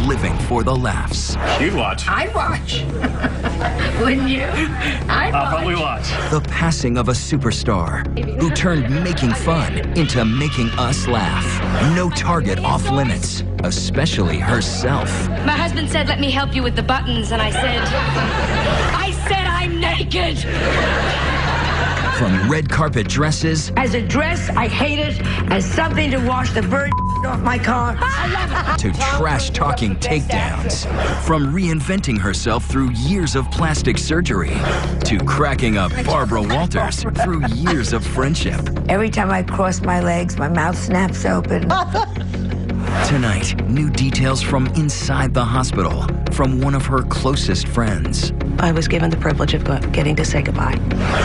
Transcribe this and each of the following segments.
living for the laughs. You'd watch. I'd watch. Wouldn't you? I'll probably watch. The passing of a superstar who turned making fun into making us laugh. No target off limits, especially herself. My husband said, let me help you with the buttons, and I said I'm naked. From red carpet dresses. As a dress, I hate it. As something to wash the bird off my car, I love it. To trash-talking takedowns. From reinventing herself through years of plastic surgery. To cracking up Barbara Walters through years of friendship. Every time I cross my legs, my mouth snaps open. Tonight, new details from inside the hospital from one of her closest friends. I was given the privilege of getting to say goodbye.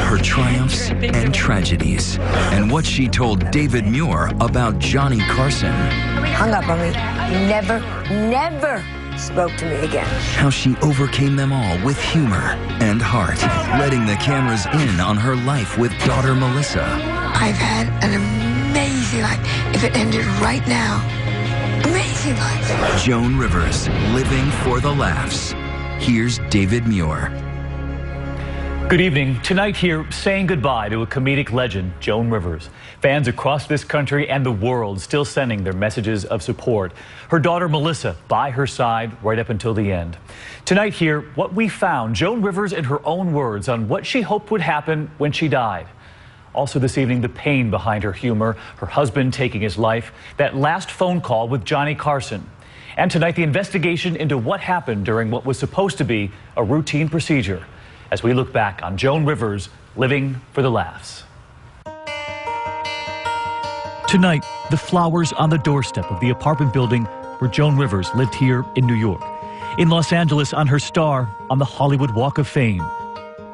Her triumphs and tragedies, and what she told David Muir about Johnny Carson. Hung up on me. He never spoke to me again. How she overcame them all with humor and heart, letting the cameras in on her life with daughter Melissa. I've had an amazing life. If it ended right now, amazing life. Joan Rivers, living for the laughs. Here's David Muir. Good evening. Tonight here, saying goodbye to a comedic legend, Joan Rivers. Fans across this country and the world still sending their messages of support. Her daughter Melissa by her side right up until the end. Tonight here, what we found, Joan Rivers in her own words on what she hoped would happen when she died. Also this evening, the pain behind her humor, her husband taking his life, that last phone call with Johnny Carson. And tonight, the investigation into what happened during what was supposed to be a routine procedure, as we look back on Joan Rivers living for the laughs. Tonight, the flowers on the doorstep of the apartment building where Joan Rivers lived here in New York. In Los Angeles, on her star on the Hollywood Walk of Fame.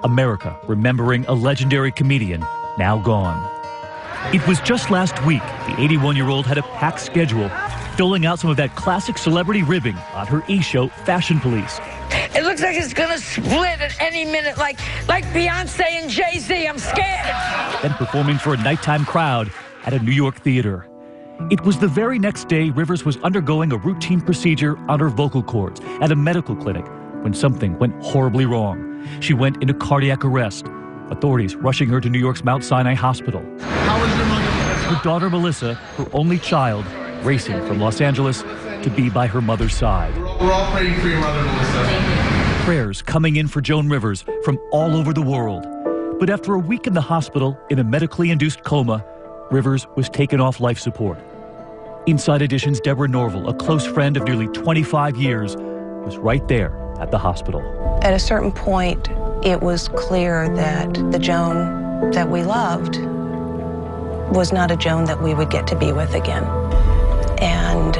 America remembering a legendary comedian now gone. It was just last week the 81-year-old had a packed schedule, doling out some of that classic celebrity ribbing on her E! show, Fashion Police. It looks like it's gonna split at any minute, like Beyonce and Jay-Z. I'm scared. Then performing for a nighttime crowd at a New York theater. It was the very next day Rivers was undergoing a routine procedure on her vocal cords at a medical clinic when something went horribly wrong. She went into cardiac arrest. Authorities rushing her to New York's Mount Sinai Hospital. How was your mother? Her daughter Melissa, her only child, racing from Los Angeles to be by her mother's side. We're all praying for your mother, Melissa. Prayers coming in for Joan Rivers from all over the world. But after a week in the hospital in a medically induced coma, Rivers was taken off life support. Inside Edition's Deborah Norville, a close friend of nearly 25 years, was right there at the hospital. At a certain point, it was clear that the Joan that we loved was not a Joan that we would get to be with again. And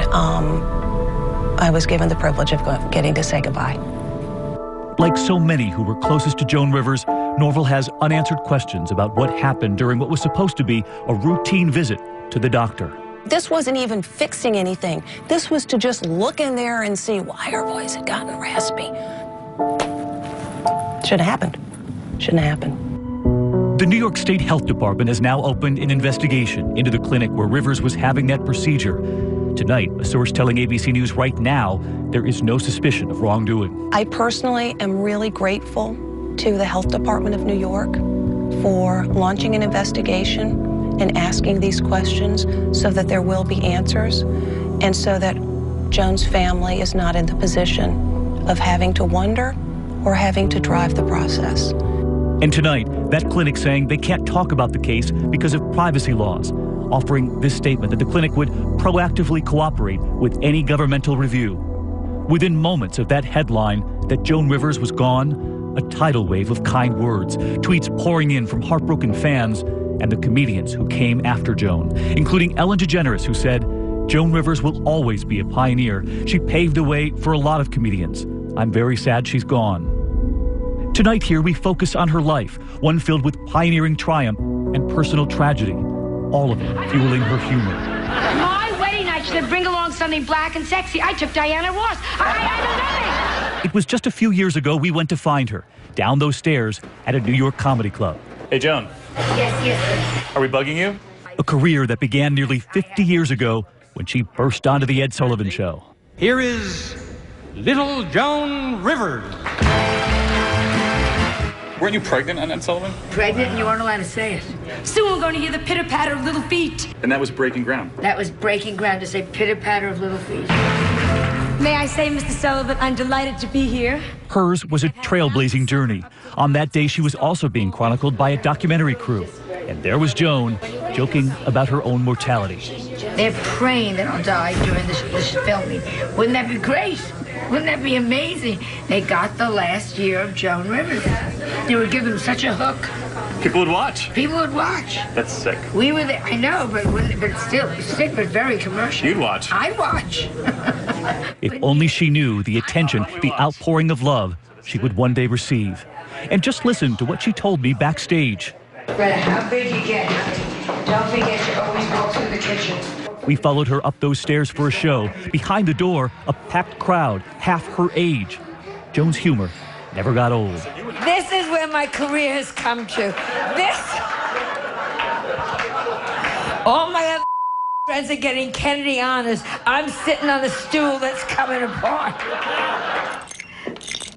I was given the privilege of getting to say goodbye. Like so many who were closest to Joan Rivers, Norville has unanswered questions about what happened during what was supposed to be a routine visit to the doctor. This wasn't even fixing anything. This was to just look in there and see why her voice had gotten raspy. Shouldn't have happened. Shouldn't have happened. The New York State Health Department has now opened an investigation into the clinic where Rivers was having that procedure. Tonight, a source telling ABC News right now there is no suspicion of wrongdoing. I personally am really grateful to the Health Department of New York for launching an investigation and asking these questions so that there will be answers and so that Joan's family is not in the position of having to wonder or having to drive the process. And tonight, that clinic saying they can't talk about the case because of privacy laws, offering this statement that the clinic would proactively cooperate with any governmental review. Within moments of that headline that Joan Rivers was gone, a tidal wave of kind words, tweets pouring in from heartbroken fans and the comedians who came after Joan, including Ellen DeGeneres, who said, Joan Rivers will always be a pioneer. She paved the way for a lot of comedians. I'm very sad she's gone. Tonight here, we focus on her life, one filled with pioneering triumph and personal tragedy, all of it fueling her humor. My wedding night, she said, bring along something black and sexy. I took Diana Ross. I It was just a few years ago we went to find her, down those stairs at a New York comedy club. Hey, Joan. Yes. Are we bugging you? A career that began nearly 50 years ago when she burst onto The Ed Sullivan Show. Here is Little Joan Rivers. Weren't you pregnant, Annette Sullivan? Pregnant and you weren't allowed to say it. Soon we're going to hear the pitter-patter of little feet. And that was breaking ground. That was breaking ground to say pitter-patter of little feet. May I say, Mr. Sullivan, I'm delighted to be here. Hers was a trailblazing journey. On that day, she was also being chronicled by a documentary crew. And there was Joan, joking about her own mortality. They're praying that I'll die during this filming. Wouldn't that be great? Wouldn't that be amazing? They got the last year of Joan Rivers. They were giving such a hook. People would watch. People would watch. That's sick. We were there. I know, but still, sick but very commercial. You'd watch. I'd watch. If only she knew the attention, the outpouring of love she would one day receive. And just listen to what she told me backstage. No matter how big you get, don't forget you always walk through the kitchen. We followed her up those stairs for a show. Behind the door, a packed crowd, half her age. Joan's humor never got old. This is where my career has come to. All my other friends are getting Kennedy honors. I'm sitting on a stool that's coming apart.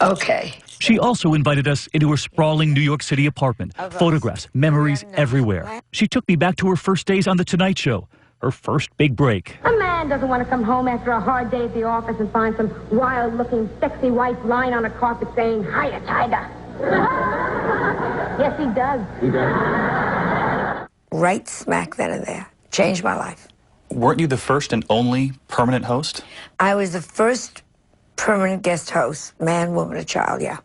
Okay. She also invited us into her sprawling New York City apartment. Photographs, memories everywhere. She took me back to her first days on The Tonight Show, her first big break. A man doesn't want to come home after a hard day at the office and find some wild-looking, sexy wife lying on a carpet saying, "Hiya, Tiger." Yes, he does. He does. Right smack then and there. Changed my life. Weren't you the first and only permanent host? I was the first permanent guest host, man, woman, or child, yeah.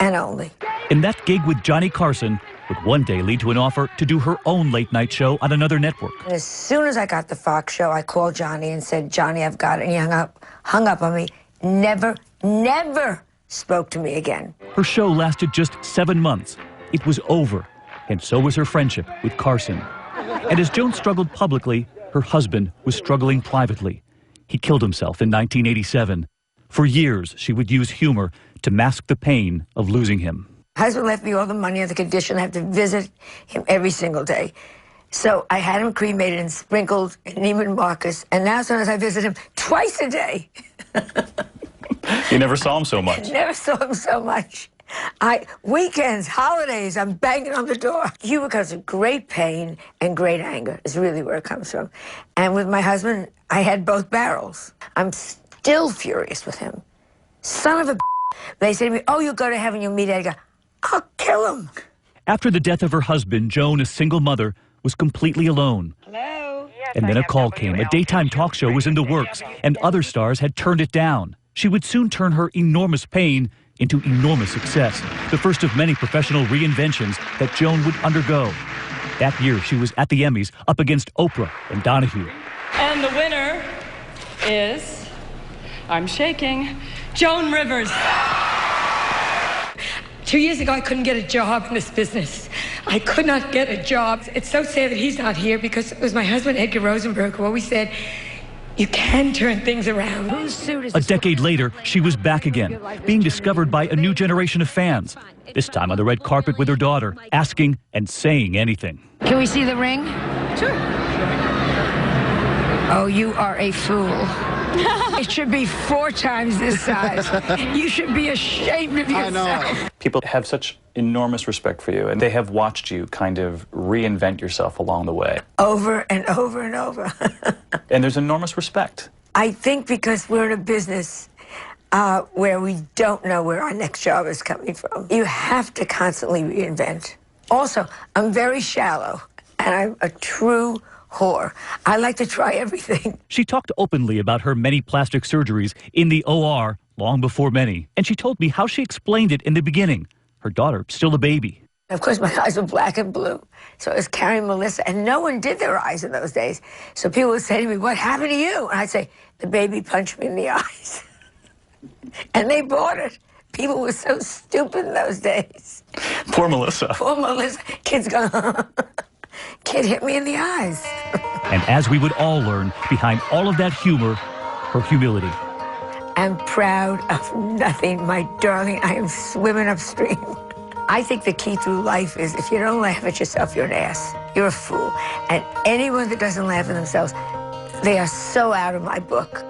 And only. And that gig with Johnny Carson would one day lead to an offer to do her own late-night show on another network. And as soon as I got the Fox show, I called Johnny and said, "Johnny, I've got it." And he hung up on me. Never spoke to me again. Her show lasted just 7 months. It was over, and so was her friendship with Carson. And as Joan struggled publicly, her husband was struggling privately. He killed himself in 1987. For years, she would use humor to mask the pain of losing him. My husband left me all the money on the condition I have to visit him every single day. So I had him cremated and sprinkled in Neiman Marcus, and now sometimes I visit him twice a day. You never saw him so much. Never saw him so much. Weekends, holidays, I'm banging on the door. Humor comes with great pain and great anger is really where it comes from. And with my husband, I had both barrels. I'm still furious with him. Son of a They say to me, "Oh, you'll go to heaven, you'll meet Edgar." I'll kill him. After the death of her husband, Joan, a single mother, was completely alone. Hello? And then a call came. A daytime talk show was in the works, and other stars had turned it down. She would soon turn her enormous pain into enormous success, the first of many professional reinventions that Joan would undergo. That year, she was at the Emmys up against Oprah and Donahue. And the winner is, I'm shaking, Joan Rivers. 2 years ago, I couldn't get a job in this business. I could not get a job. It's so sad that he's not here because it was my husband, Edgar Rosenberg, who always said, "You can turn things around." A decade later, she was back again, being discovered by a new generation of fans. This time on the red carpet with her daughter, asking and saying anything. Can we see the ring? Sure. Oh, you are a fool. It should be 4 times this size. You should be ashamed of yourself. I know. People have such enormous respect for you, and they have watched you kind of reinvent yourself along the way. Over and over and over. And there's enormous respect. I think because we're in a business where we don't know where our next job is coming from. You have to constantly reinvent. Also, I'm very shallow, and I'm a true whore. I like to try everything. She talked openly about her many plastic surgeries in the OR long before many. And she told me how she explained it in the beginning. Her daughter, still a baby. Of course, my eyes were black and blue. So I was carrying Melissa, and no one did their eyes in those days. So people would say to me, "What happened to you?" And I'd say, "The baby punched me in the eyes." And they bought it. People were so stupid in those days. Poor Melissa. Poor Melissa. Kids go, "Kid hit me in the eyes." And as we would all learn, behind all of that humor, her humility. I'm proud of nothing, my darling. I am swimming upstream. I think the key through life is if you don't laugh at yourself, you're an ass. You're a fool. And anyone that doesn't laugh at themselves, they are so out of my book.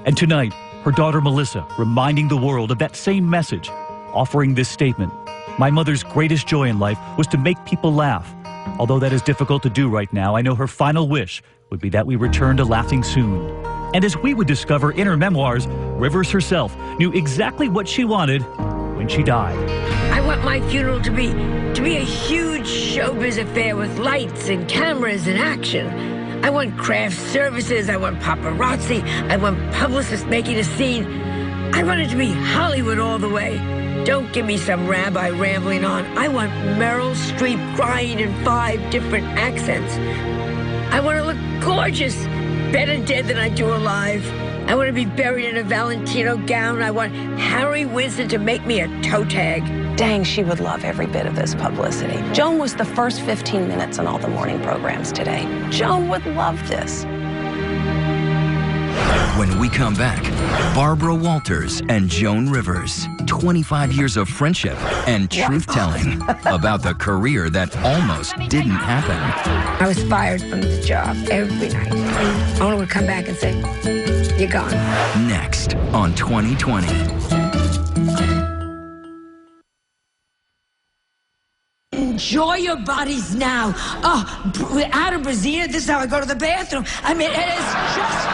And tonight, Her daughter Melissa reminding the world of that same message, offering this statement. My mother's greatest joy in life was to make people laugh. Although that is difficult to do right now, I know her final wish would be that we return to laughing soon. And as we would discover in her memoirs, Rivers herself knew exactly what she wanted when she died. I want my funeral to be a huge showbiz affair with lights and cameras and action. I want craft services, I want paparazzi, I want publicists making a scene. I want it to be Hollywood all the way. Don't give me some rabbi rambling on. I want Meryl Streep crying in 5 different accents. I want to look gorgeous, better dead than I do alive. I want to be buried in a Valentino gown. I want Harry Winston to make me a toe tag. Dang, she would love every bit of this publicity. Joan was the first 15 minutes on all the morning programs today. Joan would love this. When we come back, Barbara Walters and Joan Rivers. 25 years of friendship and truth-telling about the career that almost didn't happen. I was fired from the job every night. Owner would come back and say, "You're gone." Next on 2020. Enjoy your bodies now. Oh, without a brassiere, this is how I go to the bathroom. I mean, it is just...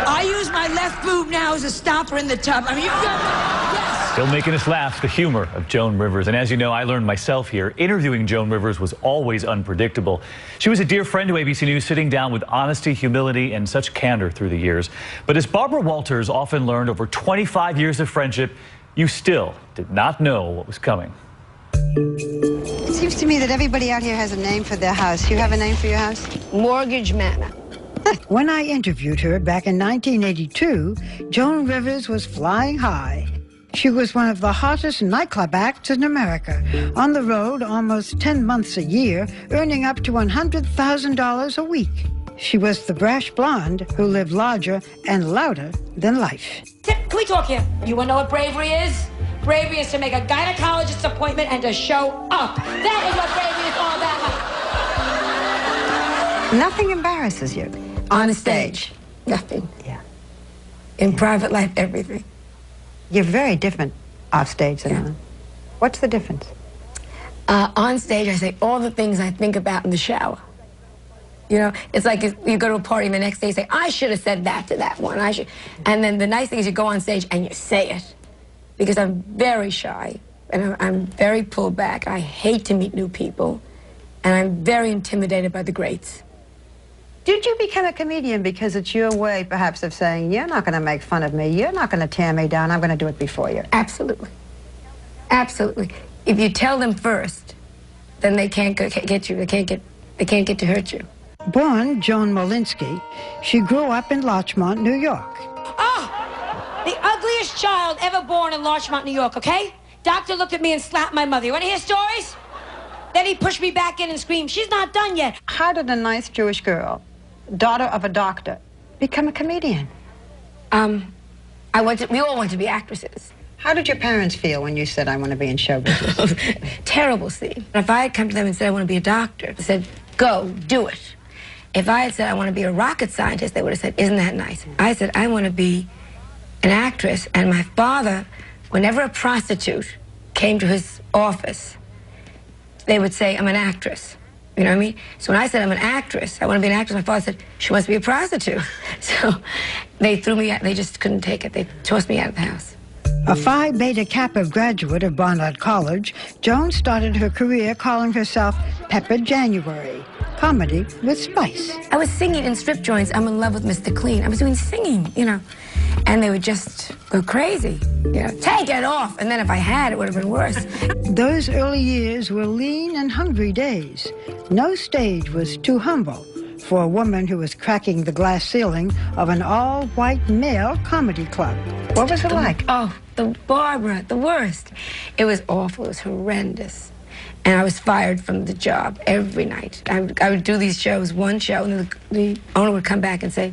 I use my left boob now as a stopper in the tub. I mean, you feel me? Yes. Still making us laugh, the humor of Joan Rivers. And as you know, I learned myself here, interviewing Joan Rivers was always unpredictable. She was a dear friend to ABC News, sitting down with honesty, humility, and such candor through the years. But as Barbara Walters often learned over 25 years of friendship, you still did not know what was coming. It seems to me that everybody out here has a name for their house. You have a name for your house? Mortgage Manor. When I interviewed her back in 1982, Joan Rivers was flying high. She was one of the hottest nightclub acts in America, on the road almost 10 months a year, earning up to $100,000 a week. She was the brash blonde who lived larger and louder than life. Can we talk here? You want to know what bravery is? Bravery is to make a gynecologist's appointment and to show up. That is what bravery is all about. Nothing embarrasses you. On stage, nothing. Yeah. In private life, everything. You're very different off stage than on. What's the difference? On stage, I say all the things I think about in the shower. You know, it's like if you go to a party and the next day you say, I should have said that to that one. I should. And then the nice thing is you go on stage and you say it. Because I'm very shy and I'm very pulled back. I hate to meet new people. And I'm very intimidated by the greats. Did you become a comedian because it's your way, perhaps, of saying, you're not going to make fun of me, you're not going to tear me down, I'm going to do it before you? Absolutely. Absolutely. If you tell them first, then they can't get you. They can't get to hurt you. Born Joan Molinsky, she grew up in Larchmont, New York. Oh, the ugliest child ever born in Larchmont, New York, okay? Doctor looked at me and slapped my mother. You want to hear stories? Then he pushed me back in and screamed, she's not done yet. How did a nice Jewish girl, daughter of a doctor, become a comedian? We all want to be actresses. How did your parents feel when you said, I want to be in show business? Terrible scene. If I had come to them and said, I want to be a doctor, they said, go, do it. If I had said, I want to be a rocket scientist, they would have said, isn't that nice? I said, I want to be an actress. And my father, whenever a prostitute came to his office, they would say, I'm an actress. You know what I mean? So when I said I'm an actress, I want to be an actress, my father said, she wants to be a prostitute. So they threw me out. They just couldn't take it. They tossed me out of the house. A Phi Beta Kappa graduate of Barnard College, Joan started her career calling herself Pepper January, comedy with spice. I was singing in strip joints, I'm in love with Mr. Clean. I was doing singing, you know, and they would just go crazy. You know, take it off. And then if I had, it would have been worse. Those early years were lean and hungry days. No stage was too humble for a woman who was cracking the glass ceiling of an all-white male comedy club. What was it like? Oh, Barbara, the worst. It was awful. It was horrendous. And I was fired from the job every night. I would do these shows, one show, and then the owner would come back and say,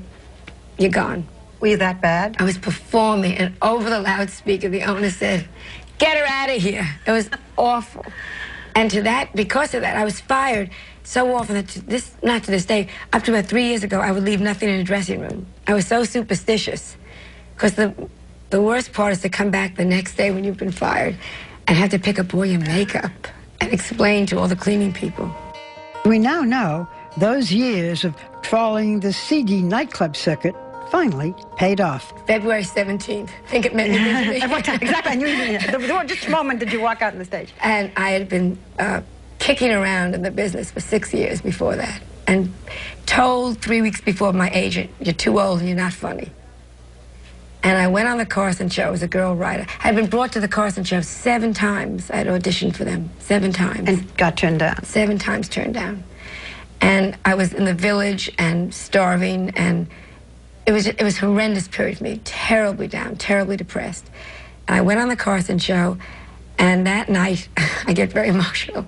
you're gone. Were you that bad? I was performing, and over the loudspeaker, the owner said, get her out of here. It was awful. And because of that, I was fired so often that not to this day, up to about 3 years ago, I would leave nothing in the dressing room. I was so superstitious. Because the worst part is to come back the next day when you've been fired and have to pick up all your makeup and explain to all the cleaning people. We now know those years of trawling the seedy nightclub circuit finally paid off. February 17th. I think it meant anything to me. At what time? Exactly. I knew you. Just a moment did you walk out on the stage. And I had been kicking around in the business for 6 years before that, and told 3 weeks before my agent, "You're too old and you're not funny." And I went on the Carson show as a girl writer. I had been brought to the Carson show 7 times. I had auditioned for them 7 times. And got turned down. 7 times turned down. And I was in the village and starving, and it was a horrendous period for me, terribly down, terribly depressed. And I went on the Carson show, and that night, I get very emotional.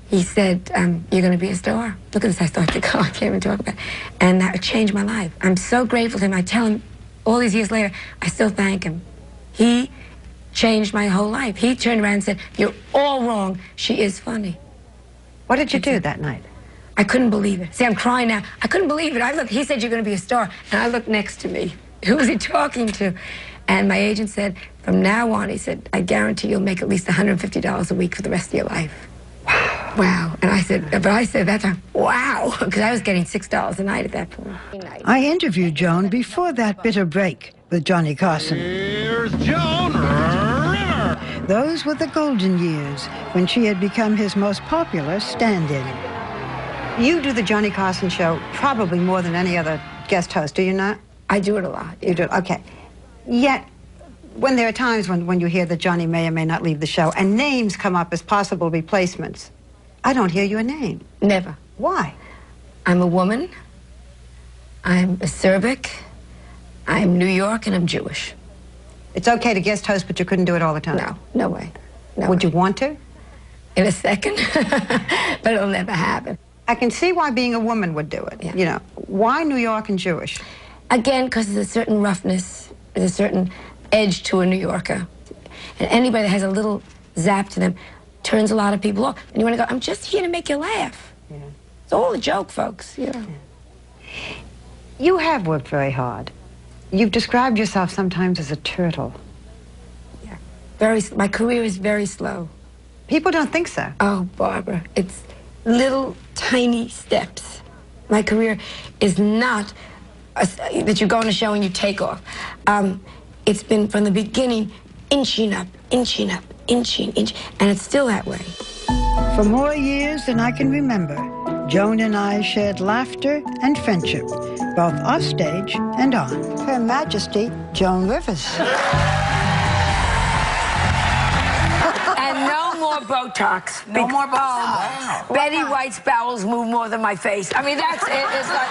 He said, "You're going to be a star." Look at this, I start to go, I can't even talk about it. And that changed my life. I'm so grateful to him. I tell him, all these years later, I still thank him. He changed my whole life. He turned around and said, "You're all wrong. She is funny." What did you do that night? I couldn't believe it. See, I'm crying now. I couldn't believe it. He said, "You're going to be a star." And I looked next to me. Who was he talking to? And my agent said, "From now on," he said, "I guarantee you'll make at least $150 a week for the rest of your life." Wow. Wow. And I said that time, wow, because I was getting $6 a night at that point. I interviewed Joan before that bitter break with Johnny Carson. Here's Joan Rivers. Those were the golden years when she had become his most popular stand-in. You do the Johnny Carson show probably more than any other guest host, do you not? I do it a lot. Yeah. You do it, okay. Yet, when there are times when you hear that Johnny may or may not leave the show, and names come up as possible replacements, I don't hear your name. Never. Why? I'm a woman, I'm acerbic, I'm New York, and I'm Jewish. It's okay to guest host, but you couldn't do it all the time? No, no way. No Would way. you want to? In a second, but it'll never happen. I can see why being a woman would do it. Yeah. You know, why New York and Jewish? Again, because there's a certain roughness, there's a certain edge to a New Yorker. And anybody that has a little zap to them turns a lot of people off. And you want to go, "I'm just here to make you laugh." Yeah. It's all a joke, folks. You know. Yeah. You have worked very hard. You've described yourself sometimes as a turtle. Yeah. My career is very slow. People don't think so. Oh, Barbara, it's little tiny steps. My career is not that you go on a show and you take off. It's been from the beginning, inching up, inching up, inching, and it's still that way. For more years than I can remember, Joan and I shared laughter and friendship, both offstage and on. Her Majesty, Joan Rivers. And no more Botox. No more Botox. Wow. Betty White's bowels move more than my face. I mean, that's it. It's like...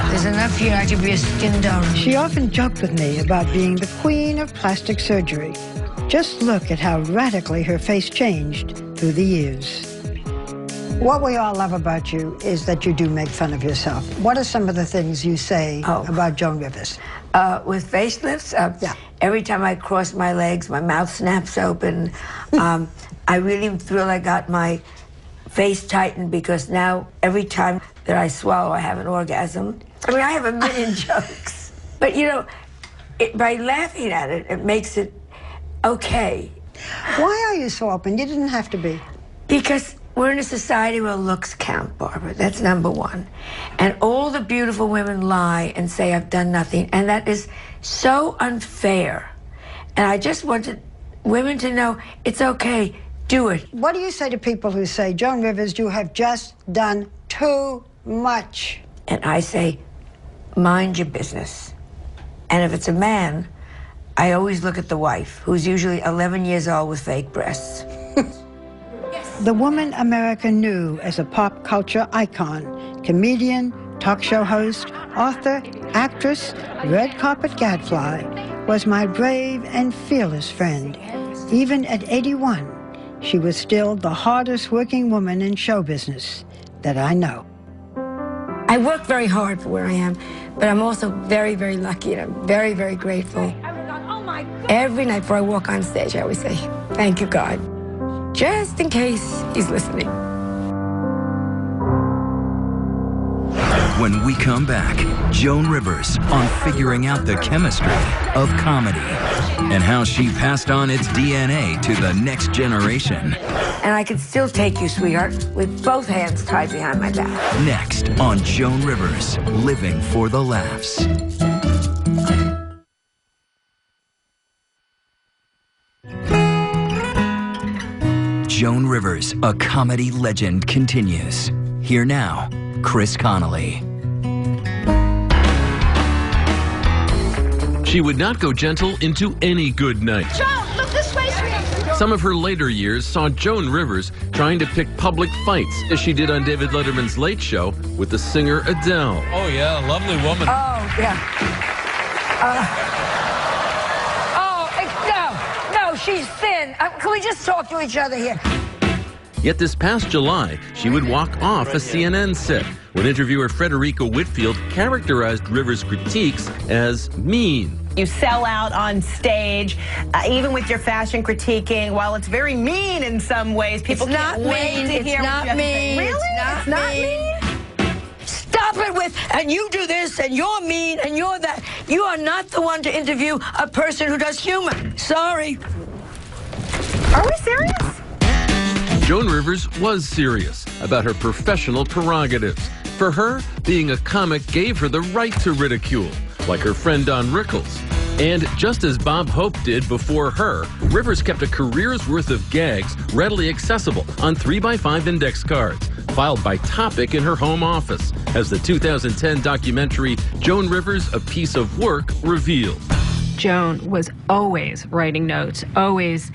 There's enough here, I could be a skin donor. She often joked with me about being the queen of plastic surgery. Just look at how radically her face changed through the years. What we all love about you is that you do make fun of yourself. What are some of the things you say about Joan Rivers? With facelifts, every time I cross my legs, my mouth snaps open. I really feel I got my face tightened because now every time that I swallow, I have an orgasm. I mean, I have a million jokes. But, you know, by laughing at it, it makes it okay. Why are you so open? You didn't have to be. Because we're in a society where looks count, Barbara. That's number one. And all the beautiful women lie and say, "I've done nothing." And that is so unfair. And I just wanted women to know it's okay. Do it. What do you say to people who say, "Joan Rivers, you have just done too much"? And I say, mind your business. And if it's a man, I always look at the wife, who's usually 11 years old with fake breasts. The woman America knew as a pop culture icon, comedian, talk show host, author, actress, red carpet gadfly, was my brave and fearless friend. Even at 81, she was still the hardest working woman in show business that I know. I work very hard for where I am, but I'm also very, very lucky, and I'm very, very grateful. Every night before I walk on stage, I always say, "Thank you, God." just in case he's listening. When we come back, Joan Rivers on figuring out the chemistry of comedy and how she passed on its DNA to the next generation. And I can still take you, sweetheart, with both hands tied behind my back. Next on Joan Rivers, Living for the Laughs. Joan Rivers, a comedy legend, continues. Here now, Chris Connolly. She would not go gentle into any good night. Joan, look this way, sweetie. Some of her later years saw Joan Rivers trying to pick public fights, as she did on David Letterman's Late Show with the singer Adele. Oh, yeah, lovely woman. Oh, yeah. No, she's thin. Can we just talk to each other here? Yet this past July, she would walk off a CNN set when interviewer Frederica Whitfield characterized Rivers' critiques as mean. You sell out on stage, even with your fashion critiquing. While it's very mean in some ways, people can't wait to hear what you have to say. Really? It's not mean? Stop it with, and you do this, and you're mean, and you're that. You are not the one to interview a person who does humor. Sorry. Are we serious? Joan Rivers was serious about her professional prerogatives. For her, being a comic gave her the right to ridicule, like her friend Don Rickles. And just as Bob Hope did before her, Rivers kept a career's worth of gags readily accessible on 3x5 index cards, filed by topic in her home office, as the 2010 documentary Joan Rivers, A Piece of Work revealed. Joan was always writing notes, always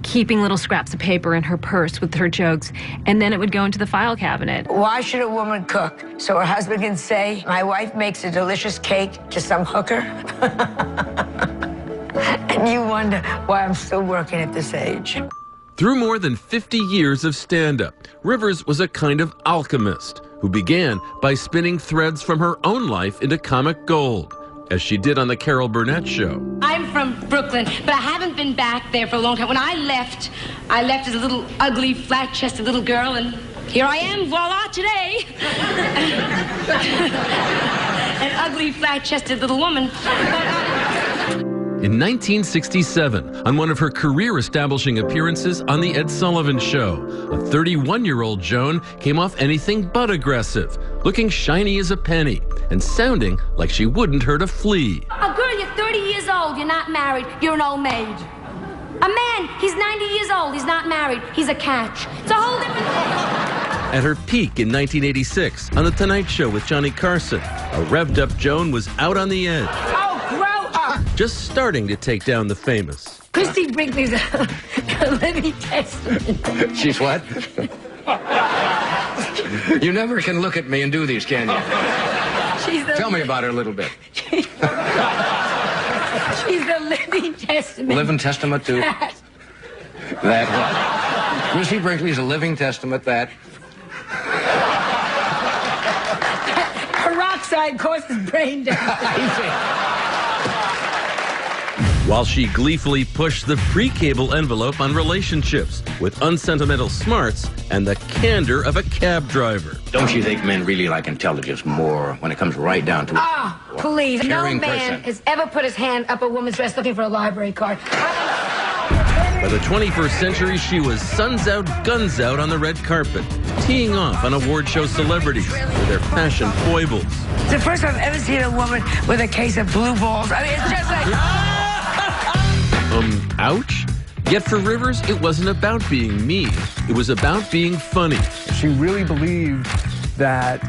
keeping little scraps of paper in her purse with her jokes, and then it would go into the file cabinet. Why should a woman cook? So her husband can say, my wife makes a delicious cake to some hooker? And you wonder why I'm still working at this age. Through more than 50 years of stand-up, Rivers was a kind of alchemist who began by spinning threads from her own life into comic gold, as she did on The Carol Burnett Show. I'm from Brooklyn, but I haven't been back there for a long time. When I left as a little ugly, flat-chested little girl, and here I am, voila, today. An ugly, flat-chested little woman. In 1967, on one of her career-establishing appearances on The Ed Sullivan Show, a 31-year-old Joan came off anything but aggressive, looking shiny as a penny and sounding like she wouldn't hurt a flea. A girl, you're 30 years old, you're not married, you're an old maid. A man, he's 90 years old, he's not married, he's a catch. It's a whole different thing. At her peak in 1986, on The Tonight Show with Johnny Carson, a revved-up Joan was out on the edge. Oh, grow up! Just starting to take down the famous. Christy Brinkley's a living testament. She's what? You never can look at me and do these, can you? Tell me about her a little bit. She's the living testament. Living testament to... That what? Christy Brinkley's a living testament that... Peroxide causes brain damage. While she gleefully pushed the pre-cable envelope on relationships with unsentimental smarts and the candor of a cab driver. Don't you think men really like intelligence more when it comes right down to it? Ah, please. No man has ever put his hand up a woman's dress looking for a library card. By the 21st century, she was suns out, guns out on the red carpet, teeing off on award show celebrities with their fashion foibles. It's the first time I've ever seen a woman with a case of blue balls. I mean, it's just like... Ouch? Yet for Rivers, it wasn't about being mean. It was about being funny. She really believed that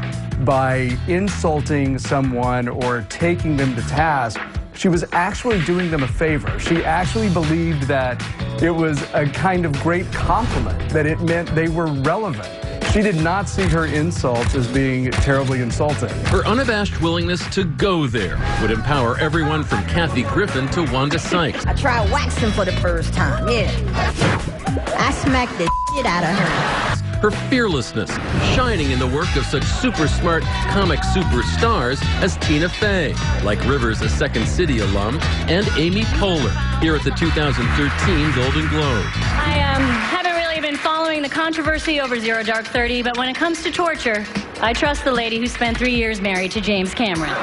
by insulting someone or taking them to task, she was actually doing them a favor. She actually believed that it was a kind of great compliment, that it meant they were relevant. She did not see her insults as being terribly insulting. Her unabashed willingness to go there would empower everyone from Kathy Griffin to Wanda Sykes. I tried waxing for the first time, yeah. I smacked the shit out of her. Her fearlessness shining in the work of such super smart comic superstars as Tina Fey, like Rivers, a Second City alum, and Amy Poehler, here at the 2013 Golden Globe. I haven't really been following the controversy over Zero Dark 30, but when it comes to torture, I trust the lady who spent 3 years married to James Cameron.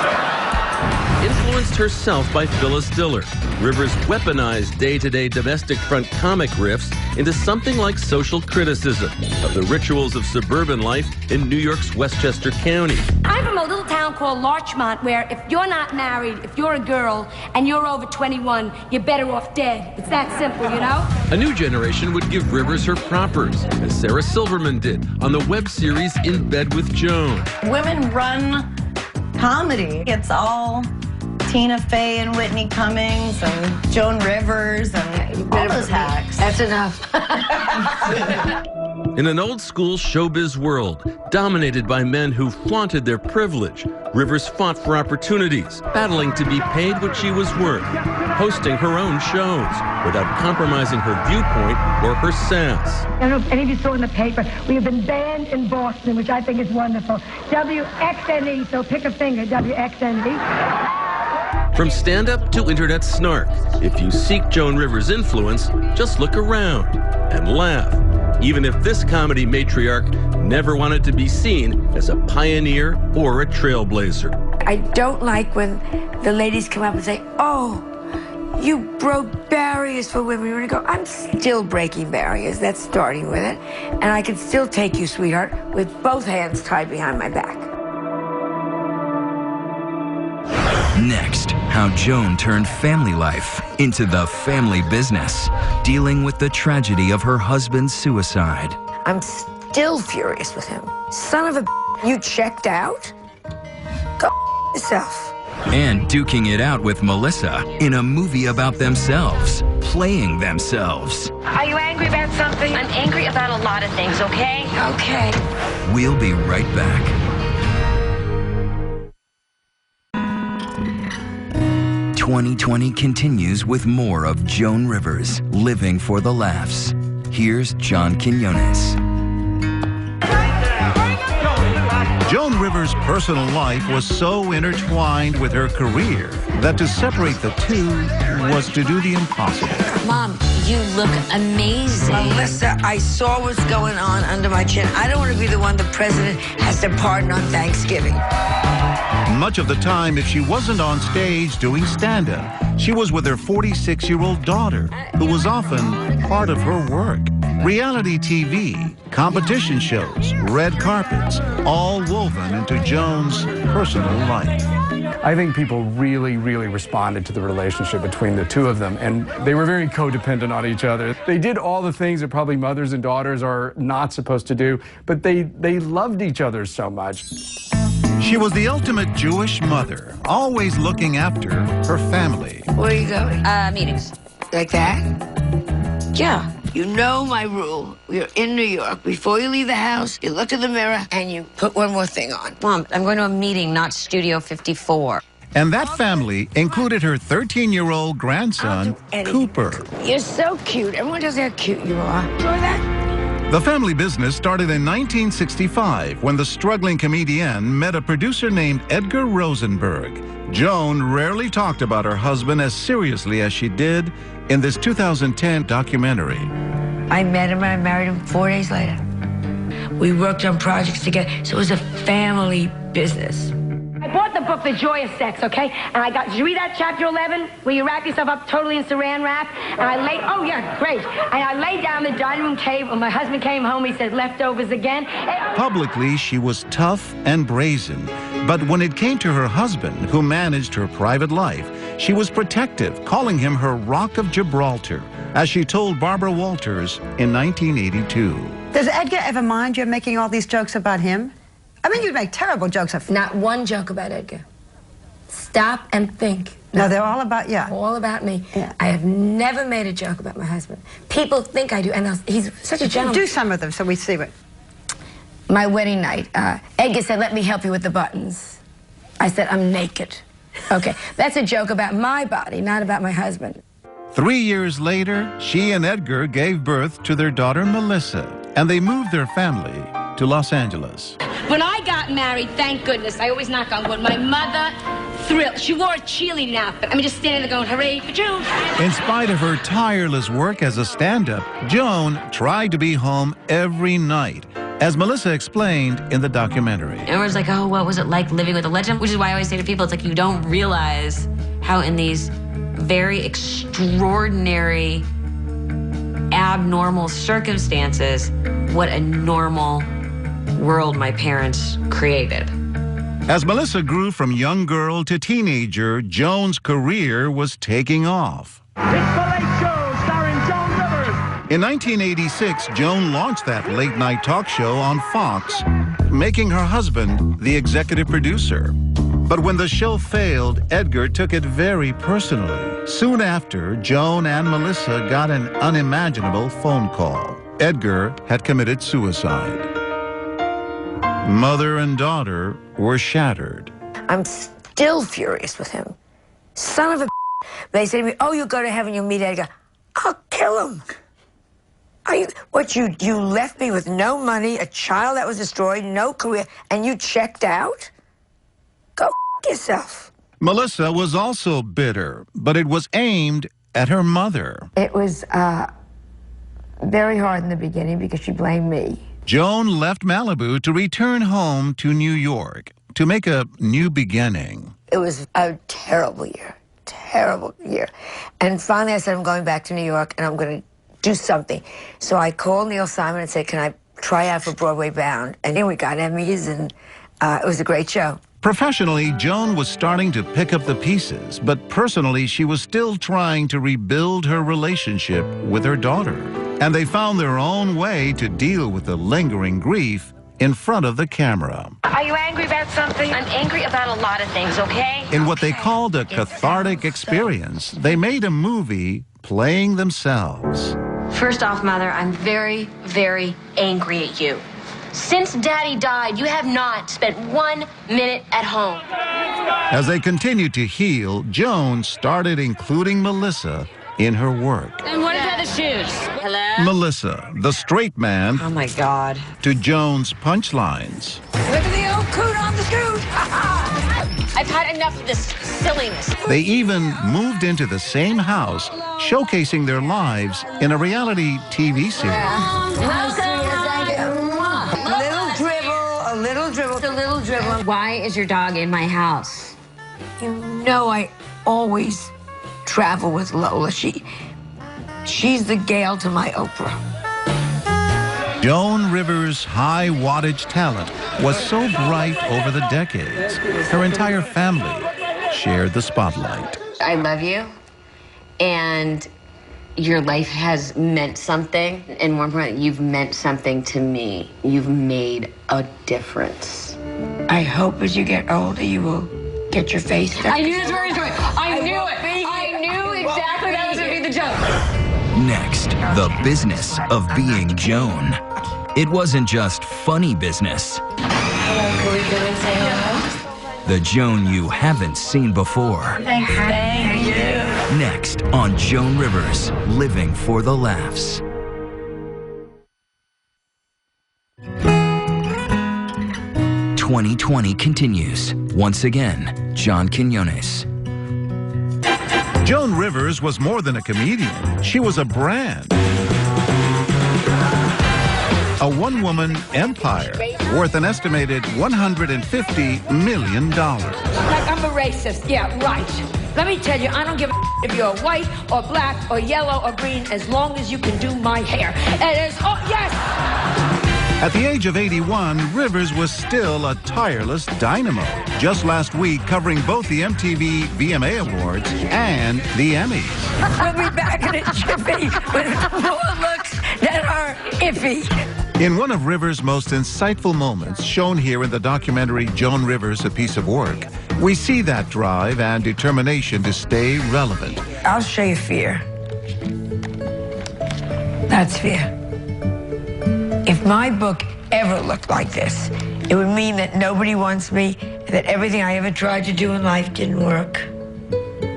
Influenced herself by Phyllis Diller, Rivers weaponized day-to-day domestic front comic riffs into something like social criticism of the rituals of suburban life in New York's Westchester County. I'm from a little town called Larchmont, where if you're not married, if you're a girl, and you're over 21, you're better off dead. It's that simple, you know? A new generation would give Rivers her propers, as Sarah Silverman did on the web series In Bed with Joan. Women run comedy. It's all Tina Fey and Whitney Cummings and Joan Rivers and all those hacks. That's enough. In an old-school showbiz world, dominated by men who flaunted their privilege, Rivers fought for opportunities, battling to be paid what she was worth, hosting her own shows without compromising her viewpoint or her sass. I don't know if any of you saw in the paper, we have been banned in Boston, which I think is wonderful. WXNE, so pick a finger, WXNE. From stand-up to internet snark, if you seek Joan Rivers' influence, just look around and laugh, even if this comedy matriarch never wanted to be seen as a pioneer or a trailblazer. I don't like when the ladies come up and say, oh, you broke barriers for women. You're going to go, I'm still breaking barriers. That's starting with it. And I can still take you, sweetheart, with both hands tied behind my back. Next, how Joan turned family life into the family business, dealing with the tragedy of her husband's suicide. I'm still furious with him. Son of a you checked out? Go yourself. And duking it out with Melissa in a movie about themselves, playing themselves. Are you angry about something? I'm angry about a lot of things, okay? Okay. We'll be right back. 2020 continues with more of Joan Rivers, living for the laughs. Here's John Quinones. Joan Rivers' personal life was so intertwined with her career that to separate the two was to do the impossible. Mom, you look amazing. Melissa, I saw what's going on under my chin. I don't want to be the one the president has to pardon on Thanksgiving. Much of the time, if she wasn't on stage doing stand-up, she was with her 46-year-old daughter, who was often part of her work. Reality TV, competition shows, red carpets, all woven into Joan's personal life. I think people really, really responded to the relationship between the two of them, and they were very codependent on each other. They did all the things that probably mothers and daughters are not supposed to do, but they loved each other so much. She was the ultimate Jewish mother, always looking after her family. Where are you going? Meetings. Like that? Yeah. You know my rule. We're in New York. Before you leave the house, you look in the mirror and you put one more thing on. Mom, I'm going to a meeting, not Studio 54. And that family included her 13-year-old grandson, Cooper. You're so cute. Everyone tells you how cute you are. Enjoy that? The family business started in 1965 when the struggling comedian met a producer named Edgar Rosenberg. Joan rarely talked about her husband as seriously as she did in this 2010 documentary. I met him and I married him 4 days later. We worked on projects together, so it was a family business. I bought the book, The Joy of Sex, okay? And I got, did you read that chapter 11, where you wrap yourself up totally in saran wrap? And I laid, oh yeah, great. And I laid down the dining room table, and my husband came home, he said, leftovers again. Publicly, she was tough and brazen. But when it came to her husband, who managed her private life, she was protective, calling him her Rock of Gibraltar, as she told Barbara Walters in 1982. Does Edgar ever mind you making all these jokes about him? I mean, you'd make terrible jokes of... Not one joke about Edgar. Stop and think. No, they're all about, yeah. All about me. Yeah. I have never made a joke about my husband. People think I do, and he's such a gentleman. Do some of them so we see what... My wedding night, Edgar said, let me help you with the buttons. I said, I'm naked. Okay, that's a joke about my body, not about my husband. 3 years later, she and Edgar gave birth to their daughter, Melissa, and they moved their family to Los Angeles. When I got married, thank goodness, I always knock on wood, my mother thrilled. She wore a cheerleading outfit. I mean, just standing there going, hooray for Joan. In spite of her tireless work as a stand-up, Joan tried to be home every night, as Melissa explained in the documentary. Everyone's like, oh, what was it like living with a legend? Which is why I always say to people, it's like you don't realize how in these very extraordinary, abnormal circumstances, what a normal world my parents created. As Melissa grew from young girl to teenager, Joan's career was taking off. It's the Late Show starring Joan Rivers. In 1986, Joan launched that late-night talk show on Fox, making her husband the executive producer. But when the show failed, Edgar took it very personally. Soon after, Joan and Melissa got an unimaginable phone call. Edgar had committed suicide. Mother and daughter were shattered. I'm still furious with him. Son of a. They say to me, oh, you'll go to heaven, you'll meet Edgar. I'll kill him. You left me with no money, a child that was destroyed, no career, and you checked out? Go yourself. Melissa was also bitter, but it was aimed at her mother. It was very hard in the beginning because she blamed me. Joan left Malibu to return home to New York to make a new beginning. It was a terrible year. And finally I said, I'm going back to New York and I'm going to do something. So I called Neil Simon and said, can I try out for Broadway Bound? And then we got Emmys, and it was a great show. Professionally, Joan was starting to pick up the pieces, but personally, she was still trying to rebuild her relationship with her daughter. And they found their own way to deal with the lingering grief in front of the camera. Are you angry about something? I'm angry about a lot of things, okay? In what they called a cathartic experience, they made a movie playing themselves. First off, Mother, I'm very, very angry at you. Since Daddy died, you have not spent 1 minute at home. As they continued to heal, Joan started including Melissa in her work. And what about the shoes? Hello? Melissa, the straight man. Oh, my God. To Joan's punchlines. Look at the old coot on the scoot. I've had enough of this silliness. They even moved into the same house, showcasing their lives in a reality TV series. A little dribble. Why is your dog in my house? You know I always travel with Lola. She's the Gail to my Oprah. Joan Rivers' high wattage talent was so bright over the decades. Her entire family shared the spotlight. I love you, and your life has meant something, and more importantly, you've meant something to me. You've made a difference. I hope as you get older, you will get your face stuck. I knew this was where he was going. I knew it. I knew exactly that was going to be the joke. Next, the business of being Joan. It wasn't just funny business. Hello, can we go and say hello? The Joan you haven't seen before. Thank you. Next on Joan Rivers, Living for the Laughs. "2020 continues. Once again, John Quinones. Joan Rivers was more than a comedian. She was a brand. A one-woman empire worth an estimated $150 million. Like I'm a racist. Yeah, right. Let me tell you, I don't give a if you're white or black or yellow or green as long as you can do my hair. It is, oh, yes! At the age of 81, Rivers was still a tireless dynamo. Just last week, covering both the MTV VMA Awards and the Emmys. We'll be back in a jiffy with more looks that are iffy. In one of Rivers' most insightful moments, shown here in the documentary Joan Rivers, A Piece of Work, we see that drive and determination to stay relevant. I'll show you fear. That's fear. If my book ever looked like this, it would mean that nobody wants me, that everything I ever tried to do in life didn't work.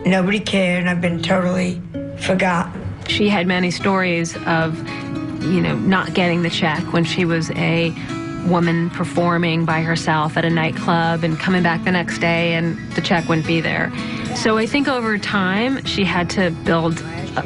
Nobody cared, and I've been totally forgotten. She had many stories of, not getting the check when she was a woman performing by herself at a nightclub and coming back the next day and the check wouldn't be there. So I think over time, she had to build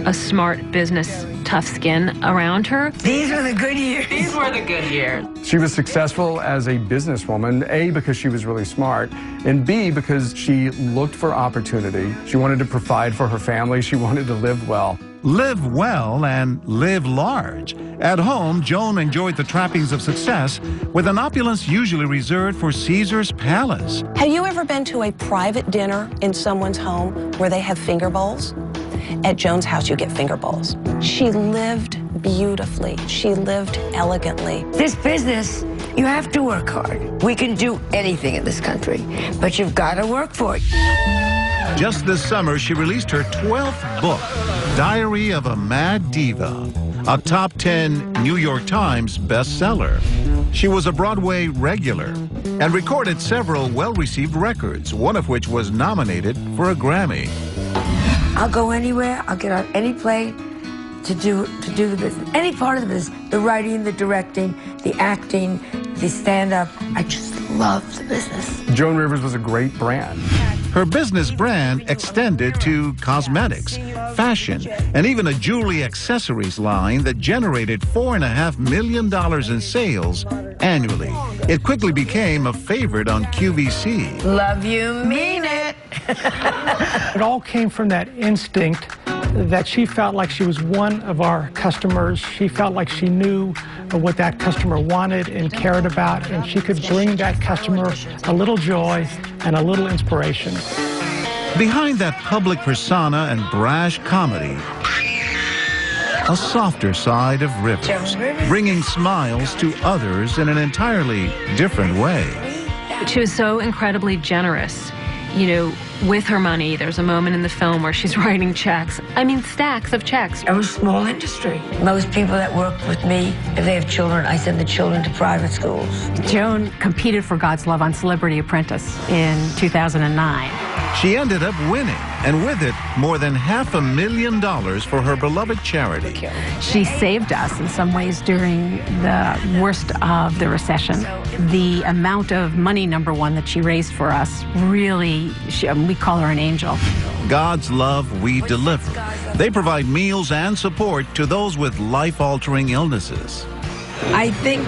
a smart business, tough skin around her. These were the good years. These were the good years. She was successful as a businesswoman, A, because she was really smart, and B, because she looked for opportunity. She wanted to provide for her family. She wanted to live well. Live well and live large. At home, Joan enjoyed the trappings of success with an opulence usually reserved for Caesar's palace. Have you ever been to a private dinner in someone's home where they have finger bowls? At Joan's house, you get finger bowls. She lived beautifully. She lived elegantly. This business, you have to work hard. We can do anything in this country, but you've got to work for it. Just this summer, she released her 12th book, Diary of a Mad Diva, a top 10 New York Times bestseller. She was a Broadway regular and recorded several well-received records, one of which was nominated for a Grammy. I'll go anywhere. I'll get on any plane to do the business. Any part of the business, the writing, the directing, the acting, the stand-up. I just love the business. Joan Rivers was a great brand. Her business brand extended to cosmetics, fashion, and even a jewelry accessories line that generated $4.5 million in sales annually. It quickly became a favorite on QVC. Love you, mean it. It all came from that instinct that she felt like she was one of our customers. She felt like she knew what that customer wanted and cared about, and she could bring that customer a little joy and a little inspiration. Behind that public persona and brash comedy, a softer side of Rivers, bringing smiles to others in an entirely different way. She was so incredibly generous, you know, with her money. There's a moment in the film where she's writing checks. I mean, stacks of checks. It was a small industry. Most people that work with me, if they have children, I send the children to private schools. Joan competed for God's Love on Celebrity Apprentice in 2009. She ended up winning, and with it, more than $500,000 for her beloved charity. She saved us in some ways during the worst of the recession. The amount of money, number one, that she raised for us, really, we call her an angel. God's Love We Deliver. They provide meals and support to those with life-altering illnesses. I think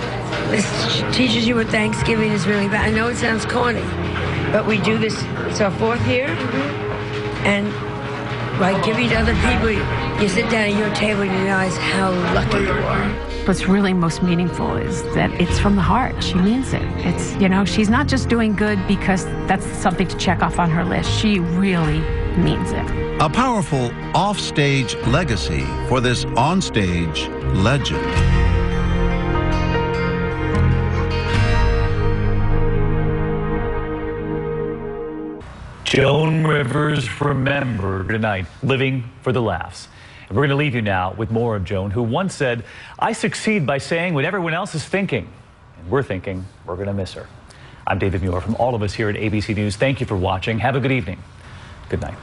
this teaches you what Thanksgiving is really about. I know it sounds corny, but we do this, it's our 4th year, and by giving to other people, you sit down at your table and you realize how lucky you are. What's really most meaningful is that it's from the heart. She means it. It's, you know, she's not just doing good because that's something to check off on her list. She really means it. A powerful off-stage legacy for this on-stage legend. Joan Rivers remembered tonight, living for the laughs. And we're going to leave you now with more of Joan, who once said, "I succeed by saying what everyone else is thinking." And we're thinking we're going to miss her. I'm David Muir from all of us here at ABC News. Thank you for watching. Have a good evening. Good night.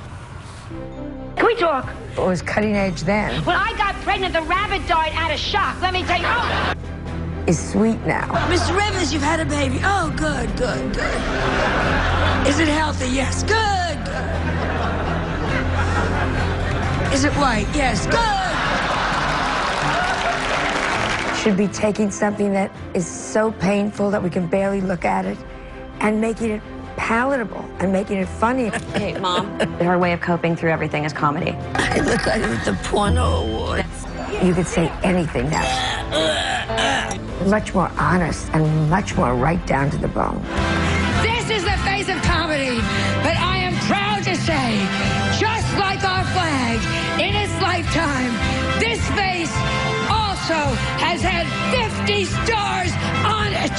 Can we talk? It was cutting edge then. When I got pregnant, the rabbit died out of shock. Let me tell you. Oh. Is sweet now. Mr. Rivers, you've had a baby. Oh, good. Is it healthy? Yes. Good. Is it white? Yes. Good. Should be taking something that is so painful that we can barely look at it and making it palatable and making it funny. Hey, Mom, her way of coping through everything is comedy. I look like the porno award. You could say anything now. Much more honest and much more right down to the bone. This is the face of comedy, but I am proud to say, just like our flag, in its lifetime, this face also has had 50 stars on it.